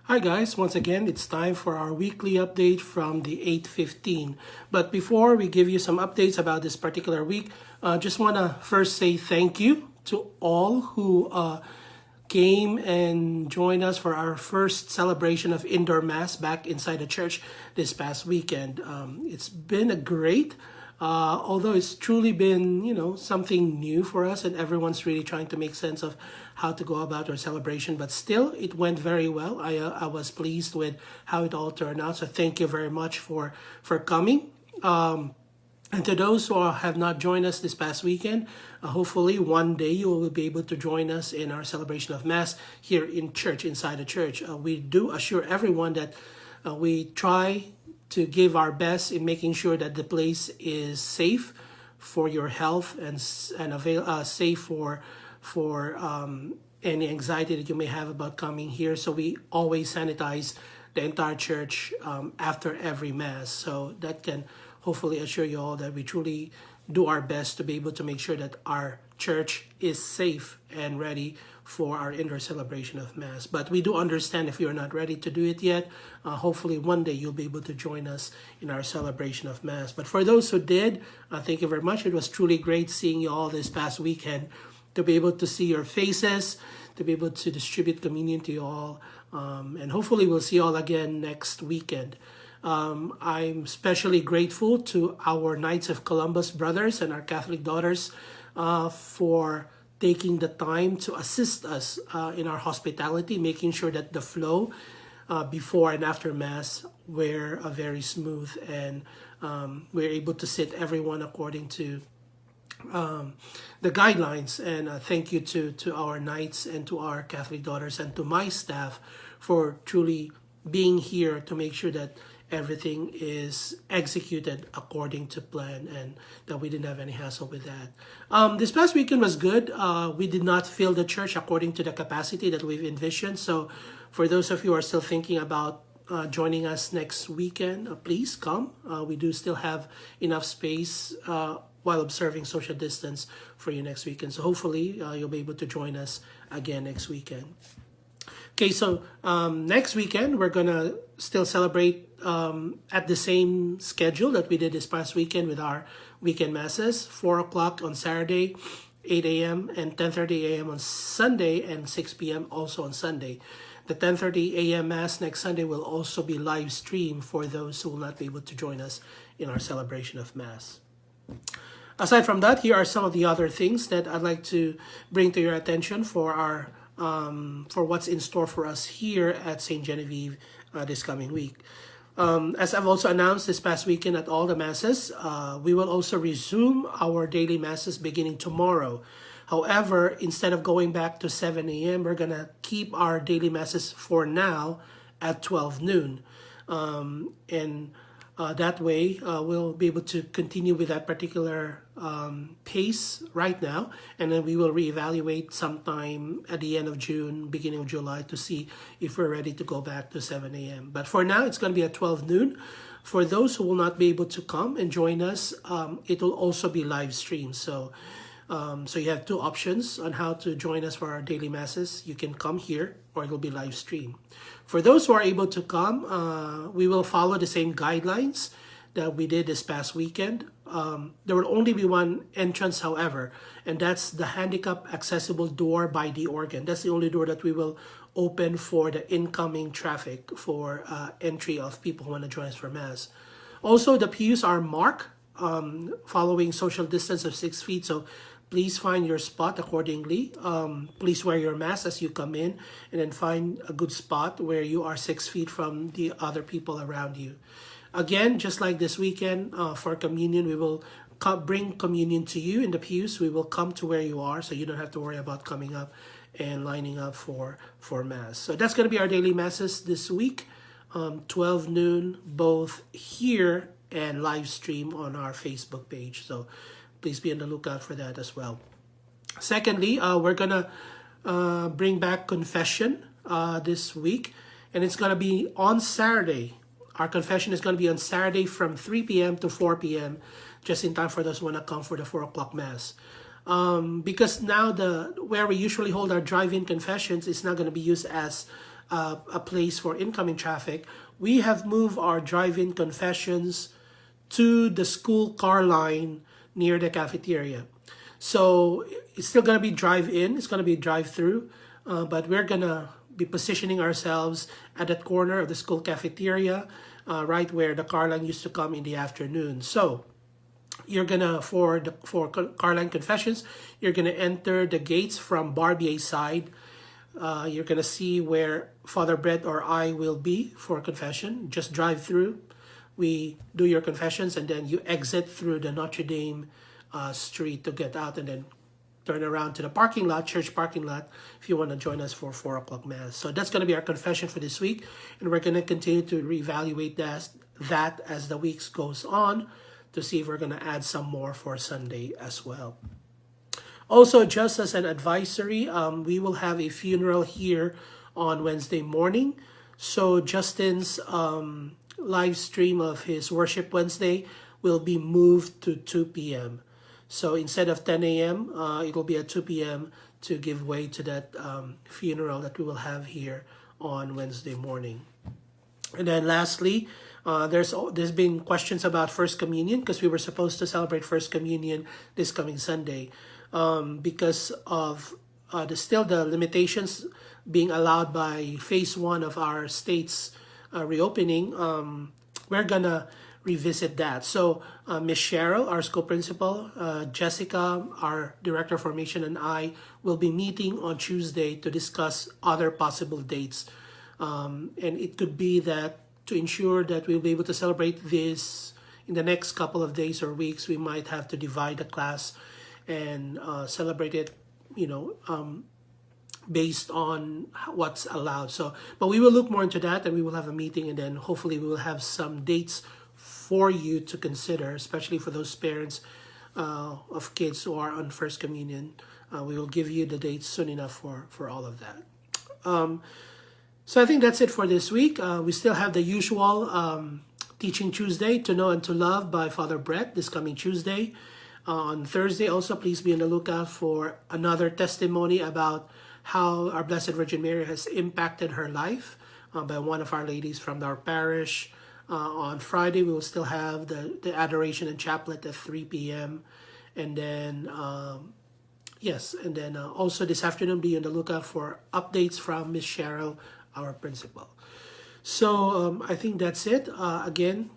Hi guys, once again, it's time for our weekly update from the 8:15. But before we give you some updates about this particular week, just want to first say thank you to all who came and joined us for our first celebration of indoor mass back inside the church this past weekend. It's been a great, although it's truly been, something new for us, and everyone's really trying to make sense of how to go about our celebration. But still, it went very well. I was pleased with how it all turned out. So thank you very much for coming. And to those who have not joined us this past weekend, hopefully one day you will be able to join us in our celebration of Mass here in church, inside the church. We do assure everyone that we try to give our best in making sure that the place is safe for your health and safe for any anxiety that you may have about coming here. So we always sanitize the entire church after every Mass. So that can hopefully assure you all that we truly do our best to be able to make sure that our church is safe and ready for our indoor celebration of Mass. But we do understand if you're not ready to do it yet, hopefully one day you'll be able to join us in our celebration of Mass. But for those who did, thank you very much. It was truly great seeing you all this past weekend, to be able to see your faces, to be able to distribute communion to you all. And hopefully we'll see you all again next weekend. I'm especially grateful to our Knights of Columbus brothers and our Catholic daughters for taking the time to assist us in our hospitality, making sure that the flow before and after Mass were very smooth, and we're able to sit everyone according to the guidelines. And thank you to our Knights and to our Catholic daughters and to my staff for truly being here to make sure that everything is executed according to plan and that we didn't have any hassle with that. This past weekend was good. We did not fill the church according to the capacity that we've envisioned. So for those of you who are still thinking about joining us next weekend, please come. We do still have enough space while observing social distance for you next weekend. So hopefully you'll be able to join us again next weekend. Okay, so next weekend, we're going to still celebrate at the same schedule that we did this past weekend with our weekend masses, 4 o'clock on Saturday, 8 a.m. and 10:30 a.m. on Sunday, and 6 p.m. also on Sunday. The 10:30 a.m. Mass next Sunday will also be live streamed for those who will not be able to join us in our celebration of Mass. Aside from that, here are some of the other things that I'd like to bring to your attention for our for what's in store for us here at St. Genevieve this coming week. As I've also announced this past weekend at all the Masses, we will also resume our daily Masses beginning tomorrow. However, instead of going back to 7 a.m., we're going to keep our daily Masses for now at 12 noon. And that way, we'll be able to continue with that particular pace right now, and then we will reevaluate sometime at the end of June, beginning of July, to see if we're ready to go back to 7 a.m. But for now, it's going to be at 12 noon. For those who will not be able to come and join us, it will also be live streamed. So you have two options on how to join us for our daily Masses. You can come here, or it will be live streamed. For those who are able to come, we will follow the same guidelines that we did this past weekend. There will only be one entrance, however, and that's the handicap accessible door by the organ. That's the only door that we will open for the incoming traffic for entry of people who want to join us for Mass. Also, the pews are marked following social distance of 6 feet, so please find your spot accordingly. Please wear your mask as you come in, and then find a good spot where you are 6 feet from the other people around you. Again, just like this weekend, for communion, we will bring communion to you in the pews. We will come to where you are, so you don't have to worry about coming up and lining up for Mass. So that's going to be our daily Masses this week, 12 noon, both here and live stream on our Facebook page. So please be on the lookout for that as well. Secondly, we're going to bring back confession this week, and it's going to be on Saturday. Our confession is going to be on Saturday from 3 p.m. to 4 p.m., just in time for those who want to come for the 4 o'clock Mass. Because now where we usually hold our drive-in confessions is not going to be used as a place for incoming traffic, we have moved our drive-in confessions to the school car line near the cafeteria. So it's still going to be drive-in, it's going to be drive-through, but we're going to be positioning ourselves at that corner of the school cafeteria, right where the car line used to come in the afternoon. So you're gonna, for Carline Confessions, you're gonna enter the gates from Barbier side. You're gonna see where Father Brett or I will be for confession. Just drive through. We do your confessions, and then you exit through the Notre Dame street to get out, and then turn around to the parking lot, church parking lot, if you want to join us for 4 o'clock Mass. So that's going to be our confession for this week, and we're going to continue to reevaluate that as the weeks goes on, to see if we're going to add some more for Sunday as well. Also, just as an advisory, we will have a funeral here on Wednesday morning. So Justin's live stream of his Worship Wednesday will be moved to 2 p.m. So instead of 10 a.m., it'll be at 2 p.m. to give way to that funeral that we will have here on Wednesday morning. And then lastly, there's been questions about First Communion, because we were supposed to celebrate First Communion this coming Sunday. Because of the limitations being allowed by phase 1 of our state's reopening, we're gonna revisit that. So Ms. Cheryl, our school principal, Jessica, our director of formation, and I will be meeting on Tuesday to discuss other possible dates. And it could be that to ensure that we'll be able to celebrate this in the next couple of days or weeks, we might have to divide the class and celebrate it, based on what's allowed. So, but we will look more into that, and we will have a meeting, and then hopefully we will have some dates for you to consider, especially for those parents of kids who are on First Communion. We will give you the dates soon enough for all of that. So I think that's it for this week. We still have the usual Teaching Tuesday, To Know and to Love by Father Brett, this coming Tuesday. On Thursday also, please be on the lookout for another testimony about how our Blessed Virgin Mary has impacted her life by one of our ladies from our parish. On Friday, we will still have the Adoration and Chaplet at 3 p.m. And then, also this afternoon, be on the lookout for updates from Miss Cheryl, our principal. So I think that's it. Again,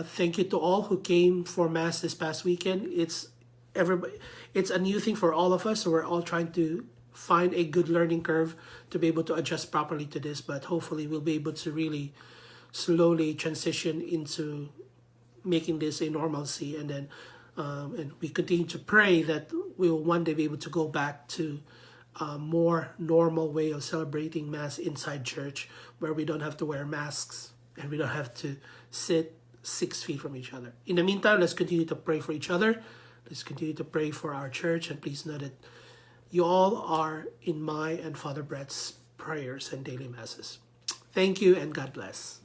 thank you to all who came for Mass this past weekend. It's a new thing for all of us, so we're all trying to find a good learning curve to be able to adjust properly to this, but hopefully we'll be able to really slowly transition into making this a normalcy, and then and we continue to pray that we'll one day be able to go back to a more normal way of celebrating Mass inside church, where we don't have to wear masks and we don't have to sit 6 feet from each other. In the meantime, let's continue to pray for each other. Let's continue to pray for our church, and please know that you all are in my and Father Brett's prayers and daily masses. Thank you, and God bless.